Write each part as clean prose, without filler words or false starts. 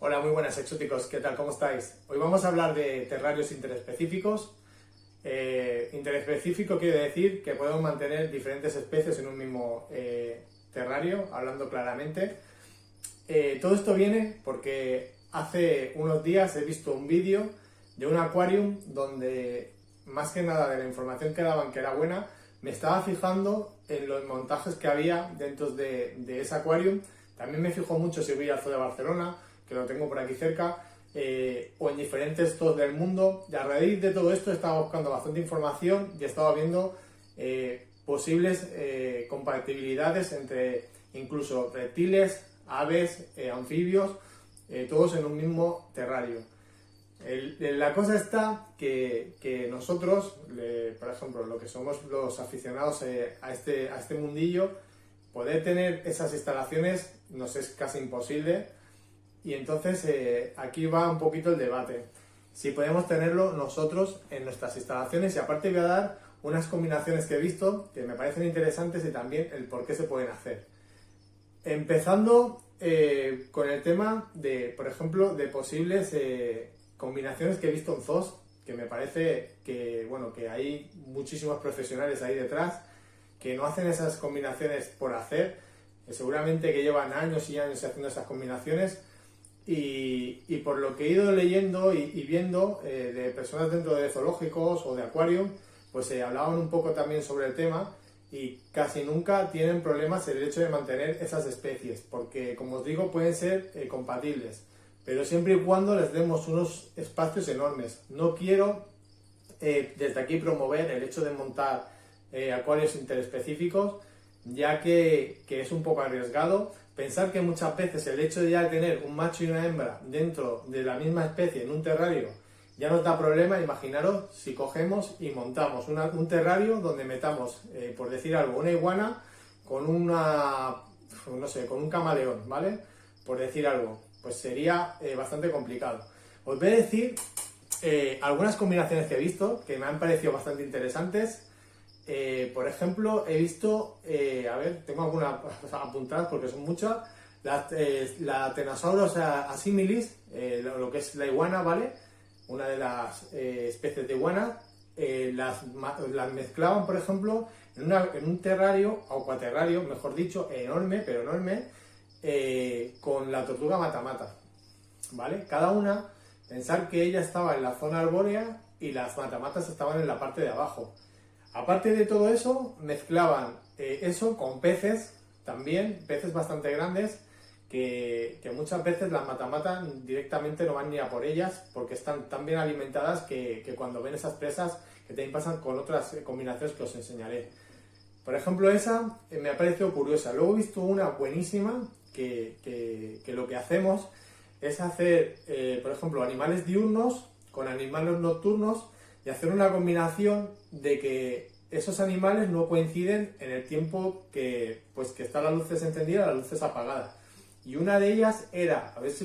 Hola, muy buenas exóticos, ¿qué tal? ¿Cómo estáis? Hoy vamos a hablar de terrarios interespecíficos. Interespecífico quiere decir que podemos mantener diferentes especies en un mismo terrario, hablando claramente. Todo esto viene porque hace unos días he visto un vídeo de un aquarium donde, más que nada de la información que daban, que era buena, me estaba fijando en los montajes que había dentro de ese aquarium. También me fijo mucho si voy al Zoo de Barcelona, que lo tengo por aquí cerca, o en diferentes zoos del mundo. Y a raíz de todo esto he estado buscando bastante información y he estado viendo posibles compatibilidades entre incluso reptiles, aves, anfibios, todos en un mismo terrario. La cosa está que nosotros, por ejemplo, lo que somos los aficionados a este mundillo, poder tener esas instalaciones nos es casi imposible. Y entonces aquí va un poquito el debate. Si podemos tenerlo nosotros en nuestras instalaciones, y aparte voy a dar unas combinaciones que he visto que me parecen interesantes y también el por qué se pueden hacer. Empezando con el tema de, por ejemplo, de posibles combinaciones que he visto en zoos, que me parece que, bueno, que hay muchísimos profesionales ahí detrás que no hacen esas combinaciones por hacer, seguramente que llevan años y años haciendo esas combinaciones. Y por lo que he ido leyendo y viendo de personas dentro de zoológicos o de aquarium, pues hablaban un poco también sobre el tema y casi nunca tienen problemas el hecho de mantener esas especies, porque como os digo pueden ser compatibles, pero siempre y cuando les demos unos espacios enormes. No quiero desde aquí promover el hecho de montar acuarios interespecíficos, ya que es un poco arriesgado. Pensar que muchas veces el hecho de ya tener un macho y una hembra dentro de la misma especie en un terrario ya nos da problema. Imaginaros si cogemos y montamos un terrario donde metamos, por decir algo, una iguana con no sé, con un camaleón, ¿vale? Por decir algo, pues sería bastante complicado. Os voy a decir algunas combinaciones que he visto que me han parecido bastante interesantes. Por ejemplo, he visto, a ver, tengo algunas apuntadas porque son muchas, la Tenasaurus asimilis, lo que es la iguana, ¿vale? Una de las especies de iguana, las mezclaban, por ejemplo, en un terrario, acuaterrario, mejor dicho, enorme, pero enorme, con la tortuga matamata, ¿vale? Cada una, pensar que ella estaba en la zona arbórea y las matamatas estaban en la parte de abajo. Aparte de todo eso, mezclaban eso con peces, también, peces bastante grandes, que muchas veces las matamatas directamente no van ni a por ellas, porque están tan bien alimentadas que cuando ven esas presas, que también pasan con otras combinaciones que os enseñaré. Por ejemplo, esa me ha parecido curiosa. Luego he visto una buenísima, que lo que hacemos es hacer, por ejemplo, animales diurnos con animales nocturnos, y hacer una combinación de que esos animales no coinciden en el tiempo que está las luces encendidas y las luces apagadas. Y una de ellas era, a ver si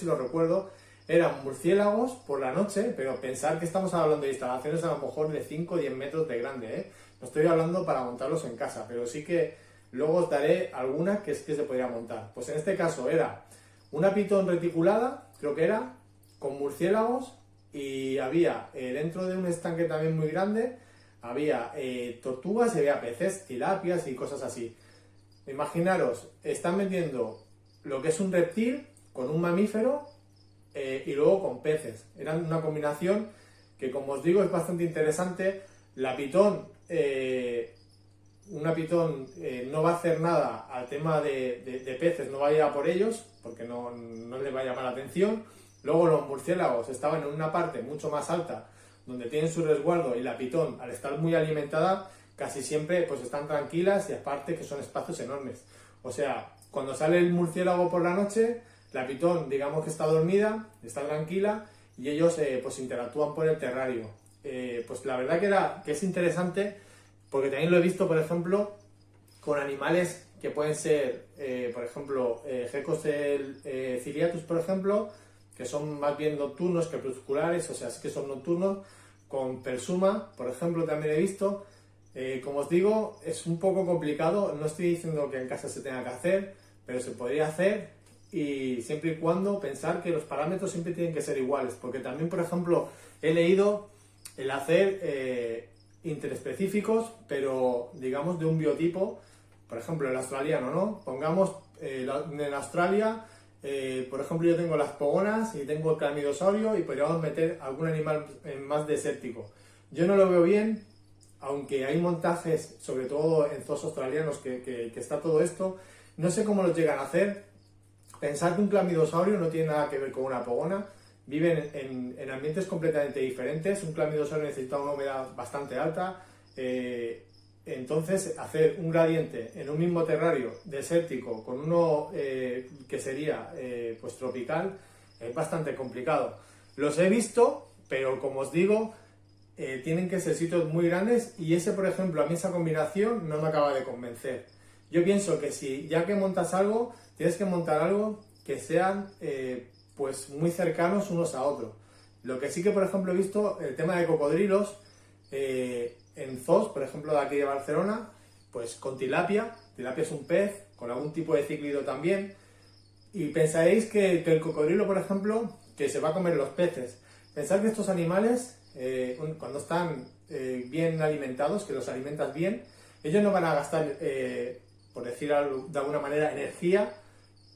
lo recuerdo, eran murciélagos por la noche, pero pensar que estamos hablando de instalaciones a lo mejor de 5 o 10 metros de grande, ¿eh? No estoy hablando para montarlos en casa, pero sí que luego os daré alguna que es que se podría montar. Pues en este caso era una pitón reticulada, creo que era, con murciélagos. Y había dentro de un estanque también muy grande, había tortugas y había peces, tilapias y cosas así. Imaginaros, están metiendo lo que es un reptil con un mamífero y luego con peces. Era una combinación que, como os digo, es bastante interesante. La pitón, una pitón no va a hacer nada al tema de peces, no va a ir a por ellos porque no les va a llamar la atención. Luego los murciélagos estaban en una parte mucho más alta, donde tienen su resguardo, y la pitón, al estar muy alimentada, casi siempre pues están tranquilas, y aparte que son espacios enormes. O sea, cuando sale el murciélago por la noche, la pitón, digamos que está dormida, está tranquila, y ellos pues interactúan por el terrario. Pues la verdad que es interesante, porque también lo he visto, por ejemplo, con animales que pueden ser, por ejemplo, geckos ciliatus, por ejemplo, que son más bien nocturnos que crepusculares, o sea, sí que son nocturnos, con persuma, por ejemplo, también he visto. Como os digo, es un poco complicado, no estoy diciendo que en casa se tenga que hacer, pero se podría hacer, y siempre y cuando pensar que los parámetros siempre tienen que ser iguales, porque también, por ejemplo, he leído el hacer interespecíficos, pero digamos de un biotipo, por ejemplo el australiano, ¿no? Pongamos en Australia, por ejemplo, yo tengo las pogonas y tengo el clamidosaurio y podríamos meter algún animal más desértico. Yo no lo veo bien, aunque hay montajes, sobre todo en zoos australianos, que está todo esto. No sé cómo los llegan a hacer. Pensar que un clamidosaurio no tiene nada que ver con una pogona. Viven en ambientes completamente diferentes. Un clamidosaurio necesita una humedad bastante alta. Entonces, hacer un gradiente en un mismo terrario desértico con uno que sería pues tropical es bastante complicado. Los he visto, pero como os digo, tienen que ser sitios muy grandes y ese, por ejemplo, a mí esa combinación no me acaba de convencer. Yo pienso que si ya que montas algo, tienes que montar algo que sean pues muy cercanos unos a otros. Lo que sí que, por ejemplo, he visto, el tema de cocodrilos, en zoos, por ejemplo, de aquí de Barcelona, pues con tilapia. Tilapia es un pez, con algún tipo de cíclido también. Y pensaréis que el cocodrilo, por ejemplo, que se va a comer los peces. Pensad que estos animales, cuando están bien alimentados, que los alimentas bien, ellos no van a gastar, por decirlo de alguna manera, energía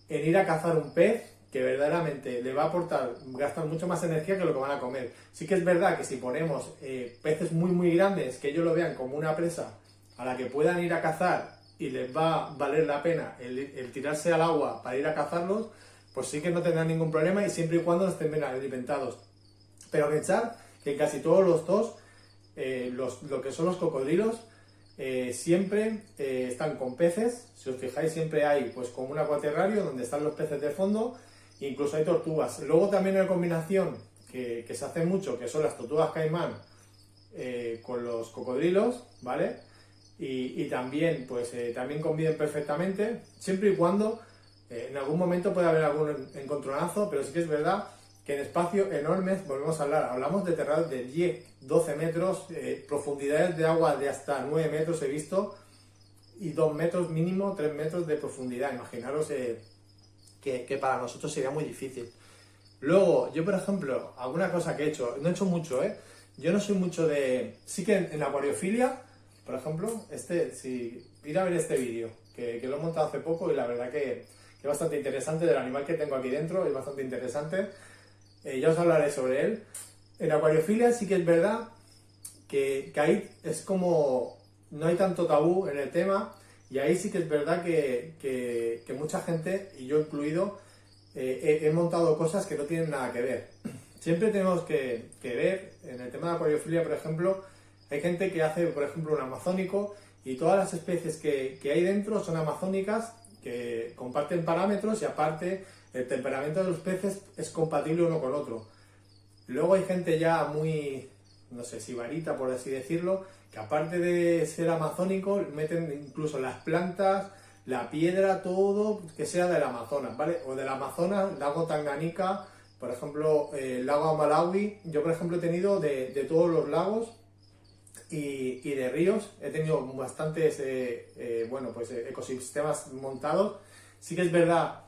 en ir a cazar un pez que verdaderamente le va a aportar, gastar mucho más energía que lo que van a comer. Sí que es verdad que si ponemos peces muy muy grandes, que ellos lo vean como una presa a la que puedan ir a cazar y les va a valer la pena el tirarse al agua para ir a cazarlos, pues sí que no tendrán ningún problema y siempre y cuando no estén bien alimentados. Pero pensar que en casi todos los zoos, lo que son los cocodrilos, siempre están con peces. Si os fijáis, siempre hay pues como un acuaterrario donde están los peces de fondo, incluso hay tortugas. Luego también hay una combinación que se hace mucho, que son las tortugas caimán con los cocodrilos, ¿vale? Y también pues también conviven perfectamente, siempre y cuando en algún momento puede haber algún encontronazo, pero sí que es verdad que en espacios enormes, volvemos a hablamos de terrarios de 10, 12 metros, profundidades de agua de hasta 9 metros he visto, y 2 metros mínimo, 3 metros de profundidad. Imaginaros que para nosotros sería muy difícil. Luego, yo por ejemplo, alguna cosa que he hecho, no he hecho mucho, yo no soy mucho de... Sí que en acuariofilia, por ejemplo, si ir a ver este vídeo, que lo he montado hace poco y la verdad que es bastante interesante, del animal que tengo aquí dentro, es bastante interesante. Ya os hablaré sobre él. En acuariofilia sí que es verdad que ahí es como no hay tanto tabú en el tema, y ahí sí que es verdad que mucha gente, y yo incluido, he montado cosas que no tienen nada que ver. Siempre tenemos que ver, en el tema de acuariofilia, por ejemplo, hay gente que hace, por ejemplo, un amazónico, y todas las especies que hay dentro son amazónicas, que comparten parámetros y aparte el temperamento de los peces es compatible uno con otro. Luego hay gente ya muy, no sé, sibarita por así decirlo, que aparte de ser amazónico meten incluso las plantas, la piedra, todo que sea del Amazonas, ¿vale? O del Amazonas, lago Tanganica, por ejemplo, el lago Malawi. Yo, por ejemplo, he tenido de todos los lagos y de ríos, he tenido bastantes ecosistemas montados. Sí que es verdad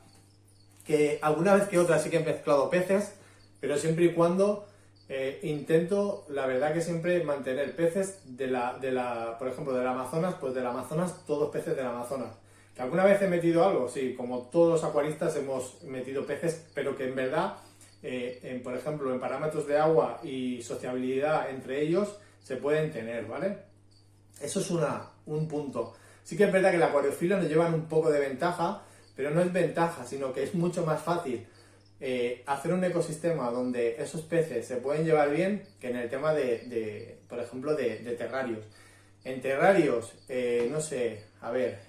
que alguna vez que otra sí que he mezclado peces, pero siempre y cuando intento, la verdad que siempre mantener peces por ejemplo, del Amazonas, pues del Amazonas, todos peces del Amazonas. ¿Que alguna vez he metido algo? Sí, como todos los acuaristas hemos metido peces, pero que en verdad, por ejemplo, en parámetros de agua y sociabilidad entre ellos, se pueden tener, ¿vale? Eso es un punto. Sí que es verdad que la acuariofilia nos llevan un poco de ventaja, pero no es ventaja, sino que es mucho más fácil hacer un ecosistema donde esos peces se pueden llevar bien que en el tema por ejemplo, de terrarios. En terrarios, no sé, a ver,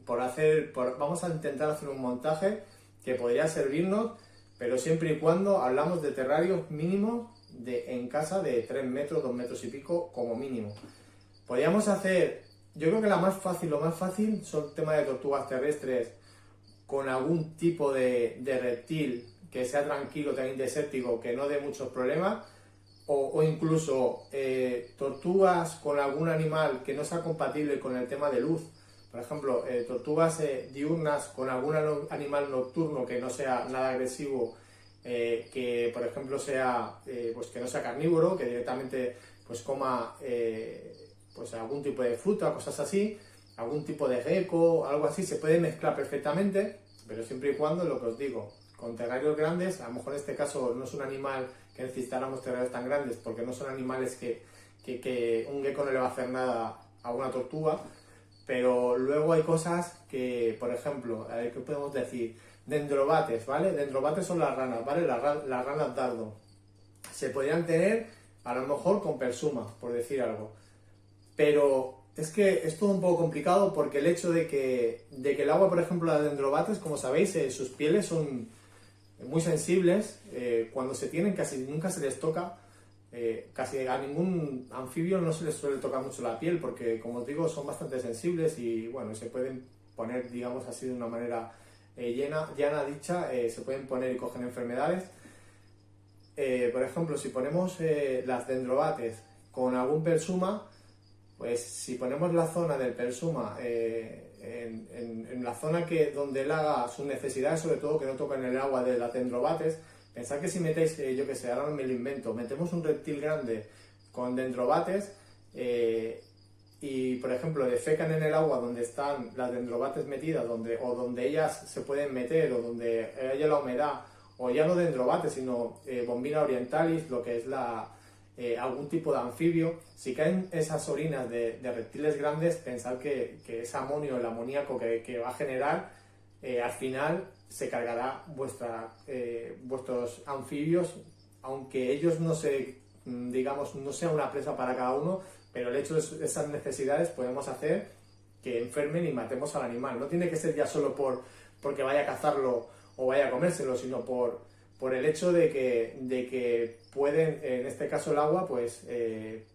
vamos a intentar hacer un montaje que podría servirnos, pero siempre y cuando hablamos de terrarios mínimos en casa de 3 metros, 2 metros y pico como mínimo. Podríamos hacer, yo creo que lo más fácil son temas de tortugas terrestres con algún tipo de reptil que sea tranquilo, también desértico, que no dé muchos problemas, o incluso tortugas con algún animal que no sea compatible con el tema de luz. por ejemplo, tortugas diurnas con algún animal nocturno que no sea nada agresivo, que por ejemplo sea, pues que no sea carnívoro, que directamente pues coma pues algún tipo de fruta, cosas así, algún tipo de gecko, algo así, se puede mezclar perfectamente, pero siempre y cuando, lo que os digo, con terrarios grandes. A lo mejor en este caso no es un animal que necesitáramos terrarios tan grandes, porque no son animales que un gecko no le va a hacer nada a una tortuga, pero luego hay cosas que, por ejemplo, a ver, ¿qué podemos decir? Dendrobates, ¿vale? Dendrobates son las ranas, ¿vale? Las ranas dardo. Se podrían tener a lo mejor con persuma, por decir algo. Pero es que es todo un poco complicado, porque el hecho de que el agua, por ejemplo, de dendrobates, como sabéis, sus pieles son muy sensibles. Cuando se tienen casi nunca se les toca. Casi a ningún anfibio no se les suele tocar mucho la piel, porque, como os digo, son bastante sensibles y bueno, se pueden poner, digamos así, de una manera llana dicha, se pueden poner y cogen enfermedades. Por ejemplo, si ponemos las dendrobates con algún persuma, pues si ponemos la zona del persuma en la zona donde él haga sus necesidades, sobre todo que no toquen el agua de las dendrobates. Pensad que si metéis, yo que sé, ahora me lo invento, metemos un reptil grande con dendrobates y, por ejemplo, defecan en el agua donde están las dendrobates metidas, o donde ellas se pueden meter, o donde haya la humedad, o ya no dendrobates, sino Bombina orientalis, lo que es algún tipo de anfibio. Si caen esas orinas de reptiles grandes, pensad que ese amonio, el amoníaco que va a generar, al final se cargará vuestros anfibios, aunque ellos no sea una presa para cada uno, pero el hecho de esas necesidades podemos hacer que enfermen y matemos al animal. No tiene que ser ya solo porque vaya a cazarlo o vaya a comérselo, sino por el hecho de que pueden, en este caso el agua, pues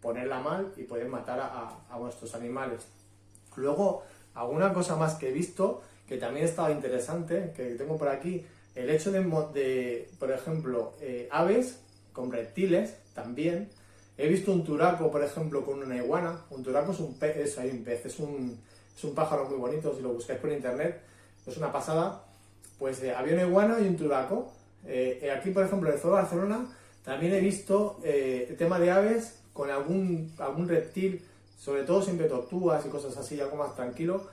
ponerla mal y pueden matar a nuestros animales. Luego, alguna cosa más que he visto, que también estaba interesante, que tengo por aquí, el hecho de por ejemplo, aves con reptiles también. He visto un turaco, por ejemplo, con una iguana. Un turaco es un pez, es un pájaro muy bonito, si lo buscáis por internet, es una pasada. Pues había una iguana y un turaco. Aquí, por ejemplo, en el Zoo de Barcelona, también he visto el tema de aves con algún reptil, sobre todo siempre tortugas y cosas así, algo más tranquilo.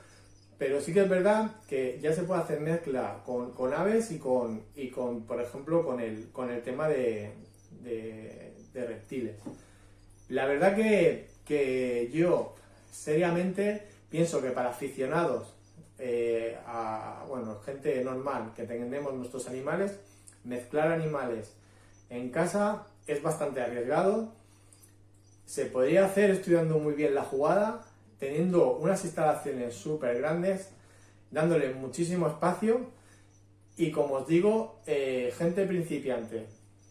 Pero sí que es verdad que ya se puede hacer mezcla con aves y con, por ejemplo, con el tema de reptiles. La verdad que yo, seriamente, pienso que para aficionados, gente normal, que tenemos nuestros animales, mezclar animales en casa es bastante arriesgado. Se podría hacer estudiando muy bien la jugada, teniendo unas instalaciones súper grandes, dándole muchísimo espacio y, como os digo, gente principiante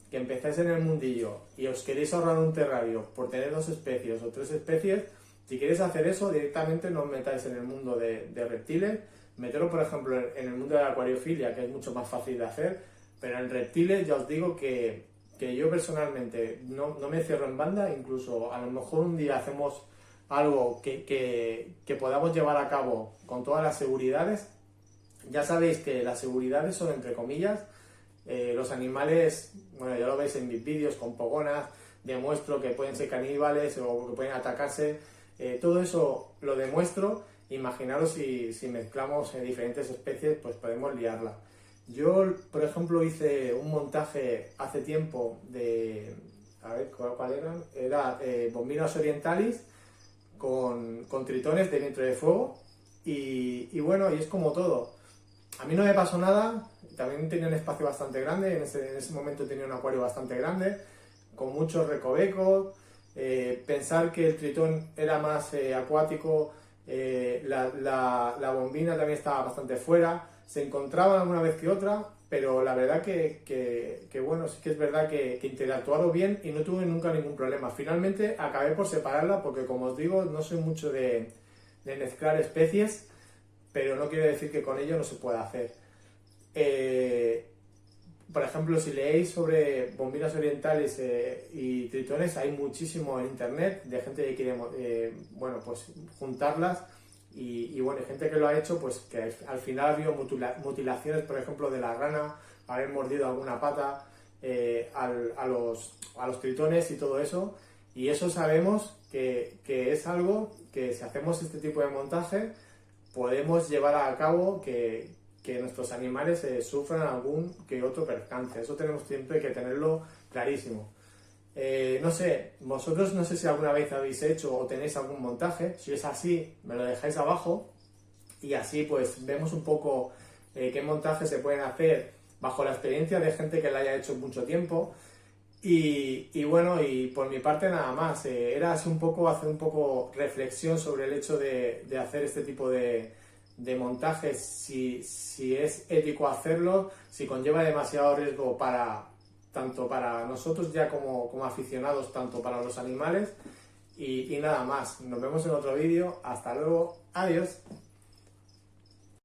que empezáis en el mundillo y os queréis ahorrar un terrario por tener 2 especies o 3 especies, si queréis hacer eso, directamente no os metáis en el mundo de reptiles. Meteros, por ejemplo, en el mundo de la acuariofilia, que es mucho más fácil de hacer, pero en reptiles ya os digo que yo personalmente no me cierro en banda. Incluso a lo mejor un día hacemos algo que podamos llevar a cabo con todas las seguridades. Ya sabéis que las seguridades son entre comillas. Los animales, bueno, ya lo veis en mis vídeos con pogonas, demuestro que pueden ser caníbales o que pueden atacarse. Todo eso lo demuestro. Imaginaros si mezclamos diferentes especies, pues podemos liarla. Yo, por ejemplo, hice un montaje hace tiempo de... A ver, ¿cuál eran? Era Bombinas orientalis con tritones de vientre de fuego. Y bueno, y es como todo. A mí no me pasó nada. También tenía un espacio bastante grande. En ese momento tenía un acuario bastante grande, con muchos recovecos. Pensar que el tritón era más acuático. La bombina también estaba bastante fuera. Se encontraban alguna vez que otra, pero la verdad que bueno, sí que es verdad que interactuaron bien y no tuve nunca ningún problema. Finalmente acabé por separarla porque, como os digo, no soy mucho de mezclar especies, pero no quiere decir que con ello no se pueda hacer. Por ejemplo, si leéis sobre bombinas orientales y tritones, hay muchísimo en internet de gente que quiere pues juntarlas Y bueno, hay gente que lo ha hecho, pues que al final ha habido mutilaciones, por ejemplo, de la rana, haber mordido alguna pata a los tritones y todo eso. Y eso sabemos que es algo que si hacemos este tipo de montaje podemos llevar a cabo que nuestros animales sufran algún que otro percance. Eso tenemos siempre que tenerlo clarísimo. No sé, vosotros no sé si alguna vez habéis hecho o tenéis algún montaje. Si es así, me lo dejáis abajo y así pues vemos un poco qué montajes se pueden hacer bajo la experiencia de gente que lo haya hecho mucho tiempo. Y bueno, y por mi parte nada más, era así un poco hacer un poco reflexión sobre el hecho de hacer este tipo de montajes, si es ético hacerlo, si conlleva demasiado riesgo tanto para nosotros ya como aficionados, tanto para los animales y nada más. Nos vemos en otro vídeo, hasta luego, adiós.